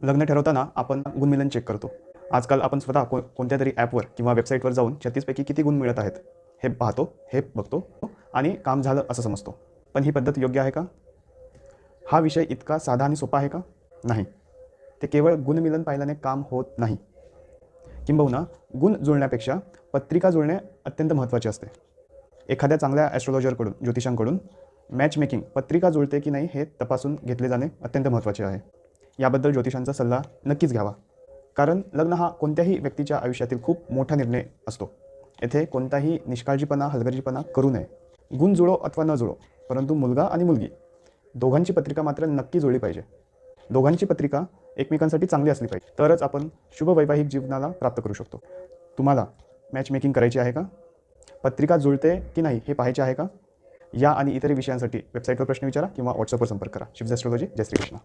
लग्न ठरवताना आपण गुणमिलन चेक करतो. आजकाल आपण स्वतः कोणत्या तरी ॲपवर किंवा वेबसाईटवर जाऊन 36 पैकी किती गुण मिळत आहेत हे पाहतो, हे बघतो आणि काम झालं असं समजतो. पण ही पद्धत योग्य आहे का? हा विषय इतका साधा आणि सोपा आहे का? नाही. ते केवळ गुणमिलन पाहिल्याने काम होत नाही. किंबहुना गुण जुळण्यापेक्षा पत्रिका जुळणे अत्यंत महत्त्वाचे असते. एखाद्या चांगल्या ॲस्ट्रोलॉजरकडून, ज्योतिषांकडून मॅच मेकिंग पत्रिका जुळते की नाही हे तपासून घेतले जाणे अत्यंत महत्त्वाचे आहे. याबद्दल ज्योतिषांचा सल्ला नक्कीच घ्यावा. कारण लग्न हा कोणत्याही व्यक्तीच्या आयुष्यातील खूप मोठा निर्णय असतो. येथे कोणताही निष्काळजीपणा, हलगर्जीपणा करू नये. गुण जुळो अथवा न जुळो, परंतु मुलगा आणि मुलगी दोघांची पत्रिका मात्र नक्की जुळली पाहिजे. दोघांची पत्रिका एकमेकांसाठी चांगली असली पाहिजे. तरच आपण शुभ वैवाहिक जीवनाला प्राप्त करू शकतो. तुम्हाला मॅच मेकिंग करायची आहे का? पत्रिका जुळते की नाही हे पाहायचे आहे का? या आणि इतर विषयांसाठी वेबसाईटवर प्रश्न विचारा किंवा व्हॉट्सअपवर संपर्क करा. शिवज ॲस्ट्रोलॉजी. जय श्रीकृष्ण.